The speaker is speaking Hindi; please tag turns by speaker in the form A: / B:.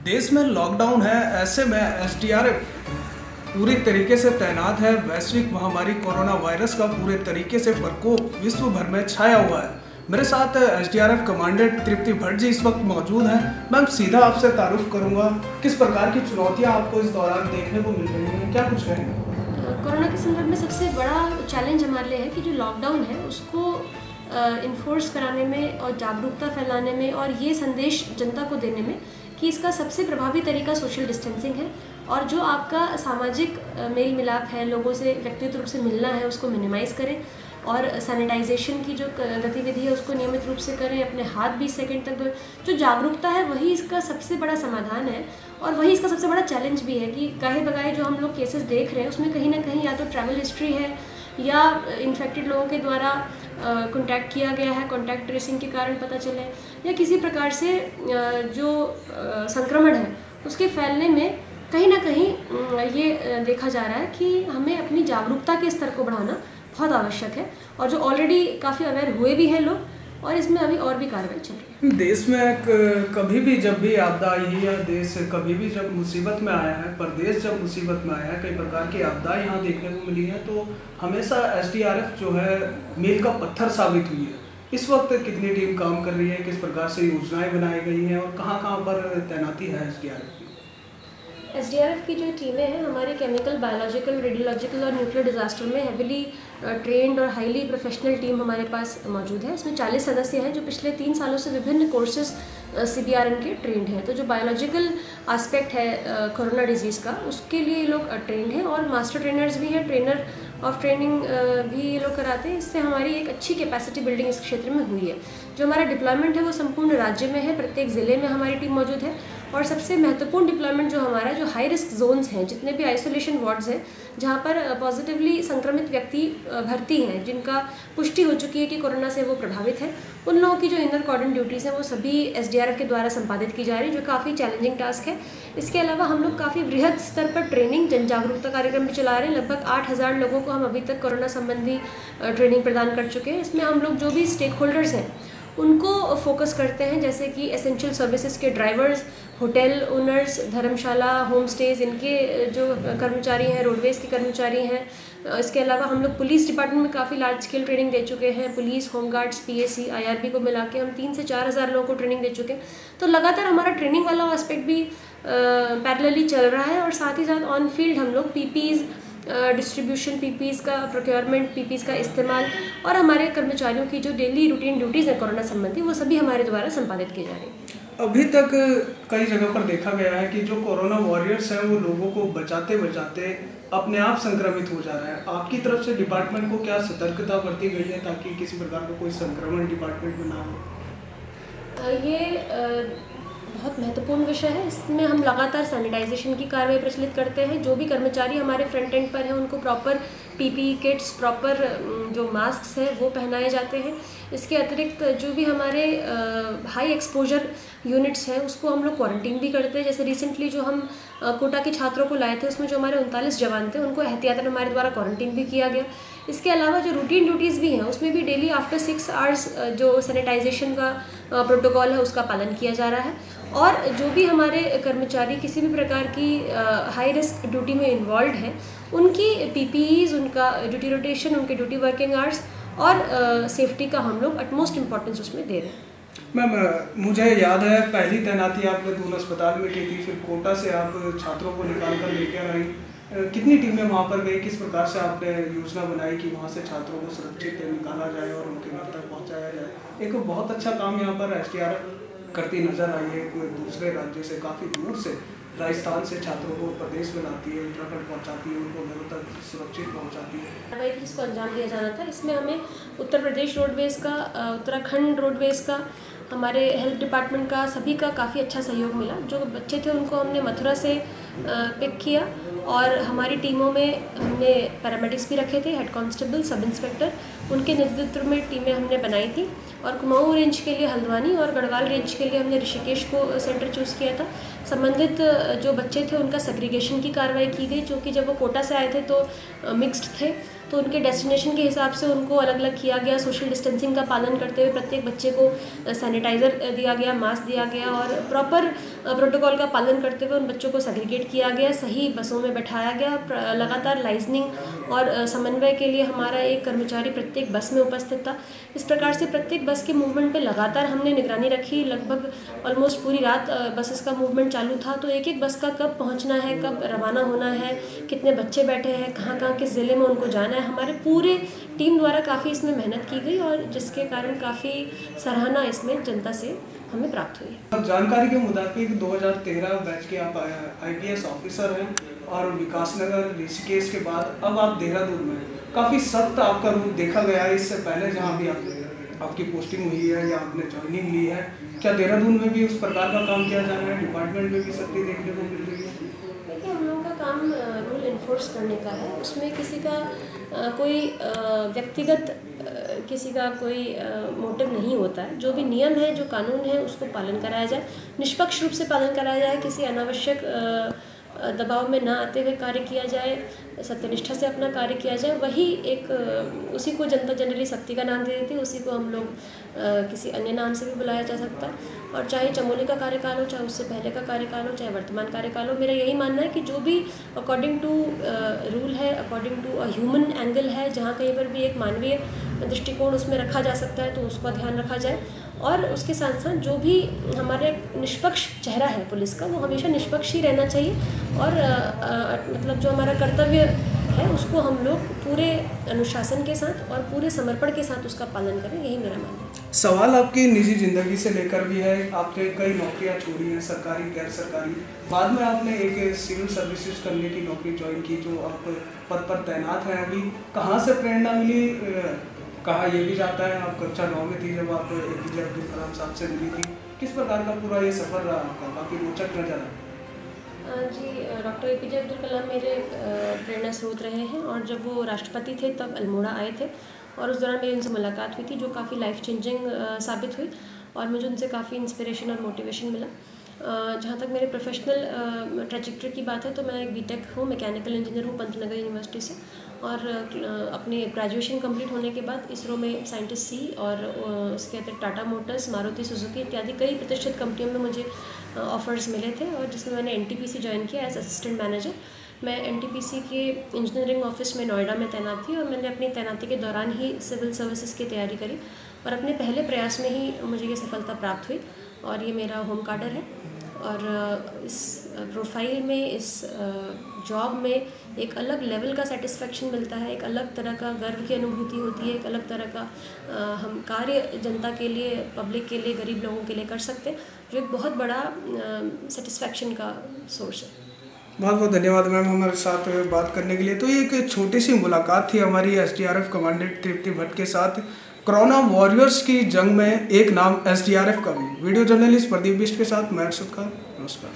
A: देश में लॉकडाउन है, ऐसे में एसडीआरएफ पूरी तरीके से तैनात है। वैश्विक महामारी कोरोना वायरस का पूरे तरीके से प्रकोप विश्व भर में छाया हुआ है। मेरे साथ एसडीआरएफ कमांडेंट तृप्ति भट्ट जी इस वक्त मौजूद हैं। मैम, सीधा आपसे तारुफ करूंगा, किस प्रकार की चुनौतियां आपको इस दौरान देखने को मिल रही हैं, क्या कुछ है?
B: कोरोना के संदर्भ में सबसे बड़ा चैलेंज हमारे लिए है कि जो लॉकडाउन है उसको इन्फोर्स कराने में और जागरूकता फैलाने में और ये संदेश जनता को देने में कि इसका सबसे प्रभावी तरीका सोशल डिस्टेंसिंग है और जो आपका सामाजिक मेल मिलाप है, लोगों से व्यक्तिगत रूप से मिलना है, उसको मिनिमाइज़ करें और सैनिटाइजेशन की जो गतिविधि है उसको नियमित रूप से करें। अपने हाथ 20 सेकंड तक धोएं। जो जागरूकता है वही इसका सबसे बड़ा समाधान है और वही इसका सबसे बड़ा चैलेंज भी है कि गाहे बगाहे जो हम लोग केसेस देख रहे हैं उसमें कहीं ना कहीं या तो ट्रैवल हिस्ट्री है या इन्फेक्टेड लोगों के द्वारा कॉन्टैक्ट किया गया है, कॉन्टैक्ट ट्रेसिंग के कारण पता चले, या किसी प्रकार से जो संक्रमण है उसके फैलने में कहीं ना कहीं ये देखा जा रहा है कि हमें अपनी जागरूकता के स्तर को बढ़ाना बहुत आवश्यक है और जो ऑलरेडी काफ़ी अवेयर हुए भी हैं लोग और इसमें अभी और भी कार्रवाई चल रही है।
A: देश में कभी भी जब भी आपदा आई है या देश कभी भी जब मुसीबत में आया है, प्रदेश जब मुसीबत में आया है, कई प्रकार की आपदाएं यहाँ देखने को मिली हैं, तो हमेशा एसडीआरएफ जो है मील का पत्थर साबित हुई है। इस वक्त कितनी टीम काम कर रही है, किस प्रकार से योजनाएं बनाई गई हैं और कहाँ कहाँ पर तैनाती है एसडीआरएफ की?
B: एसडीआरएफ की जो टीमें हैं हमारे केमिकल, बायोलॉजिकल, रेडियोलॉजिकल और न्यूक्लियर डिजास्टर में हेविली ट्रेंड और हाईली प्रोफेशनल टीम हमारे पास मौजूद है। इसमें 40 सदस्य हैं जो पिछले 3 सालों से विभिन्न कोर्सेज सीबीआरएन के ट्रेंड हैं। तो जो बायोलॉजिकल एस्पेक्ट है कोरोना डिजीज़ का, उसके लिए ये लोग ट्रेंड हैं और मास्टर ट्रेनर्स भी हैं, ट्रेनर ऑफ ट्रेनिंग भी ये लोग कराते हैं। इससे हमारी एक अच्छी कैपेसिटी बिल्डिंग इस क्षेत्र में हुई है। जो हमारा डिप्लॉयमेंट है वो संपूर्ण राज्य में है, प्रत्येक ज़िले में हमारी टीम मौजूद है और सबसे महत्वपूर्ण डिप्लॉयमेंट जो हमारा जो हाई रिस्क जोन्स हैं, जितने भी आइसोलेशन वार्ड्स हैं जहाँ पर पॉजिटिवली संक्रमित व्यक्ति भर्ती हैं, जिनका पुष्टि हो चुकी है कि कोरोना से वो प्रभावित है, उन लोगों की जो इनर कॉर्डन ड्यूटीज़ हैं वो सभी एसडीआरएफ के द्वारा संपादित की जा रही है, जो काफ़ी चैलेंजिंग टास्क है। इसके अलावा हम लोग काफ़ी वृहद स्तर पर ट्रेनिंग, जन जागरूकता कार्यक्रम भी चला रहे हैं। लगभग 8000 लोगों को हम अभी तक कोरोना संबंधी ट्रेनिंग प्रदान कर चुके हैं। इसमें हम लोग जो भी स्टेक होल्डर्स हैं उनको फोकस करते हैं, जैसे कि एसेंशियल सर्विसेज के ड्राइवर्स, होटल ओनर्स, धर्मशाला, होम स्टेज, इनके जो कर्मचारी हैं, रोडवेज़ के कर्मचारी हैं। इसके अलावा हम लोग पुलिस डिपार्टमेंट में काफ़ी लार्ज स्केल ट्रेनिंग दे चुके हैं। पुलिस, होमगार्ड्स, पीएसी, आईआरबी को मिला के हम 3 से 4 हज़ार लोगों को ट्रेनिंग दे चुके हैं। तो लगातार हमारा ट्रेनिंग वाला एस्पेक्ट भी पैरेलली चल रहा है और साथ ही साथ ऑन फील्ड हम लोग पीपीज़ डिस्ट्रीब्यूशन, पीपीज़ का प्रोक्योरमेंट, पीपीज़ का इस्तेमाल और हमारे कर्मचारियों की जो डेली रूटीन ड्यूटीज़ हैं कोरोना संबंधी, वो सभी हमारे द्वारा संपादित की जा रही है।
A: अभी तक कई जगह पर देखा गया है कि जो कोरोना वॉरियर्स हैं वो लोगों को बचाते बचाते अपने आप संक्रमित हो जा रहा है। आपकी तरफ से डिपार्टमेंट को क्या सतर्कता बरती गई है ताकि किसी प्रकार का कोई संक्रमण डिपार्टमेंट में ना हो?
B: ये बहुत महत्वपूर्ण विषय है। इसमें हम लगातार सैनिटाइजेशन की कार्रवाई प्रचलित करते हैं। जो भी कर्मचारी हमारे फ्रंट एंड पर हैं उनको प्रॉपर पीपीई किट्स, प्रॉपर जो मास्क हैं वो पहनाए जाते हैं। इसके अतिरिक्त जो भी हमारे हाई एक्सपोजर यूनिट्स हैं उसको हम लोग क्वारंटीन भी करते हैं। जैसे रिसेंटली जो हम कोटा के छात्रों को लाए थे उसमें जो हमारे 39 जवान थे उनको एहतियातन हमारे द्वारा क्वारंटीन भी किया गया। इसके अलावा जो रूटीन ड्यूटीज़ भी हैं उसमें भी डेली आफ्टर 6 आवर्स जो सैनिटाइजेशन का प्रोटोकॉल है उसका पालन किया जा रहा है और जो भी हमारे कर्मचारी किसी भी प्रकार की हाई रिस्क ड्यूटी में इन्वॉल्व हैं उनकी पीपीईज़, उनका ड्यूटी रोटेशन, उनके ड्यूटी वर्किंग आवर्स और सेफ्टी का हम लोग अटमोस्ट इम्पोर्टेंस उसमें दे रहे हैं।
A: मैम, मुझे याद है पहली तैनाती आपने दून अस्पताल में की थी, फिर कोटा से आप छात्रों को निकाल कर लेकर आई। कितनी टीमें वहाँ पर गई, किस प्रकार से आपने योजना बनाई कि वहाँ से छात्रों को सुरक्षित निकाला जाए और उनके घर तक पहुँचाया जाए? एक बहुत अच्छा काम यहाँ पर एसडीआरएफ करती नजर आई है। दूसरे राज्य से, काफ़ी दूर से, राजस्थान से छात्रों को प्रदेश में लाती है, उत्तराखंड पहुँचाती है, उनको घरों तक सुरक्षित पहुँचाती है।
B: कार्रवाई इसको अंजाम दिया जाना था। इसमें हमें उत्तर प्रदेश रोडवेज़ का, उत्तराखंड रोडवेज़ का, हमारे हेल्थ डिपार्टमेंट का, सभी का काफ़ी अच्छा सहयोग मिला। जो बच्चे थे उनको हमने मथुरा से पिक किया और हमारी टीमों में हमने पैरामेडिक्स भी रखे थे, हेड कांस्टेबल, सब इंस्पेक्टर, उनके नेतृत्व में टीमें हमने बनाई थी और कुमाऊं रेंज के लिए हल्द्वानी और गढ़वाल रेंज के लिए हमने ऋषिकेश को सेंटर चूज़ किया था। संबंधित जो बच्चे थे उनका सेग्रीगेशन की कार्रवाई की गई, जो कि जब वो कोटा से आए थे तो मिक्स्ड थे तो उनके डेस्टिनेशन के हिसाब से उनको अलग अलग किया गया। सोशल डिस्टेंसिंग का पालन करते हुए प्रत्येक बच्चे को सैनिटाइज़र दिया गया, मास्क दिया गया और प्रॉपर प्रोटोकॉल का पालन करते हुए उन बच्चों को सेग्रीगेट किया गया, सही बसों में बैठाया गया। लगातार लाइजनिंग और समन्वय के लिए हमारा एक कर्मचारी प्रत्येक बस में उपस्थित था। इस प्रकार से प्रत्येक बस के मूवमेंट पे लगातार हमने निगरानी रखी। लगभग ऑलमोस्ट पूरी रात बसेस का मूवमेंट चालू था, तो एक एक बस का कब पहुंचना है, कब रवाना होना है, कितने बच्चे बैठे हैं, कहाँ कहाँ किस ज़िले में उनको जाना है, हमारे पूरे टीम द्वारा काफ़ी इसमें मेहनत की गई और जिसके कारण काफ़ी सराहना इसमें जनता से हमें प्राप्त हुई है।
A: जानकारी के मुताबिक 2013 बैच के आप IPS ऑफिसर हैं और विकासनगर ऋषिकेश के बाद अब आप देहरादून में काफ़ी सख्त आपका रूप देखा गया है। इससे पहले जहाँ भी आपकी पोस्टिंग हुई है या आपने ज्वाइनिंग ली है, क्या देहरादून में भी उस प्रकार का काम किया जा रहा है? डिपार्टमेंट में भी सख्ती देखने को मिल रही है?
B: देखिए, हम लोगों का काम रूल इन्फोर्स करने का है। उसमें किसी का कोई व्यक्तिगत किसी का कोई मोटिव नहीं होता है। जो भी नियम है, जो कानून है, उसको पालन कराया जाए, निष्पक्ष रूप से पालन कराया जाए, किसी अनावश्यक दबाव में ना आते हुए कार्य किया जाए, सत्यनिष्ठा से अपना कार्य किया जाए। वही एक उसी को जनता जनरली सख्ती का नाम दे देती है, उसी को हम लोग किसी अन्य नाम से भी बुलाया जा सकता है। और चाहे चमोली का कार्यकाल हो, चाहे उससे पहले का कार्यकाल हो, चाहे वर्तमान कार्यकाल हो, मेरा यही मानना है कि जो भी अकॉर्डिंग टू रूल है, according to a human angle है, जहाँ कहीं पर भी एक मानवीय दृष्टिकोण उसमें रखा जा सकता है तो उसका ध्यान रखा जाए। और उसके साथ साथ जो भी हमारे निष्पक्ष चेहरा है पुलिस का, वो हमेशा निष्पक्ष ही रहना चाहिए और मतलब जो हमारा कर्तव्य है उसको हम लोग पूरे अनुशासन के साथ और पूरे समर्पण के साथ उसका पालन करें, यही मेरा मानना है।
A: सवाल आपकी निजी ज़िंदगी से लेकर भी है। आपने कई नौकरियां छोड़ी हैं, सरकारी गैर सरकारी, बाद में आपने एक सिविल सर्विसेज करने की नौकरी ज्वाइन की, जो आप पद पर तैनात हैं अभी। कहाँ से प्रेरणा मिली? कहा यह भी जाता है आप कक्षा 9 में थी जब आप APJ अब्दुल कलाम साहब से मिली थी। किस प्रकार का पूरा ये सफ़र रहा आपका? काफ़ी रोचक नजर आया।
B: जी, डॉक्टर APJ अब्दुल कलाम मेरे प्रेरणा स्रोत रहे हैं और जब वो राष्ट्रपति थे तब अल्मोड़ा आए थे और उस दौरान मेरी उनसे मुलाकात हुई थी, जो काफ़ी लाइफ चेंजिंग साबित हुई और मुझे उनसे काफ़ी इंस्पिरेशन और मोटिवेशन मिला। जहाँ तक मेरे प्रोफेशनल ट्रेजेक्टरी की बात है तो मैं एक BTech हूँ, मैकेनिकल इंजीनियर हूँ पंतनगर यूनिवर्सिटी से और अपने ग्रेजुएशन कंप्लीट होने के बाद इसरो में साइंटिस्ट सी और उसके अतिरिक्त टाटा मोटर्स, मारुति सुजुकी इत्यादि कई प्रतिष्ठित कंपनियों में मुझे ऑफर्स मिले थे और जिसमें मैंने NTPC ज्वाइन किया एज असिस्टेंट मैनेजर। मैं NTPC के इंजीनियरिंग ऑफिस में नोएडा में तैनात थी और मैंने अपनी तैनाती के दौरान ही सिविल सर्विसेज की तैयारी करी और अपने पहले प्रयास में ही मुझे ये सफलता प्राप्त हुई और ये मेरा होम कार्डर है। और इस प्रोफाइल में, इस जॉब में एक अलग लेवल का सेटिस्फेक्शन मिलता है, एक अलग तरह का गर्व की अनुभूति होती है, एक अलग तरह का हम कार्य जनता के लिए, पब्लिक के लिए, गरीब लोगों के लिए कर सकते हैं, जो एक बहुत बड़ा सेटिस्फेक्शन का सोर्स है।
A: बहुत बहुत धन्यवाद मैम हमारे साथ बात करने के लिए। तो ये एक छोटी सी मुलाकात थी हमारी SDRF कमांडेंट तृप्ति भट्ट के साथ। कोरोना वॉरियर्स की जंग में एक नाम SDRF का भी। वीडियो जर्नलिस्ट प्रदीप बिष्ट के साथ मैं अर्शद खान, नमस्कार।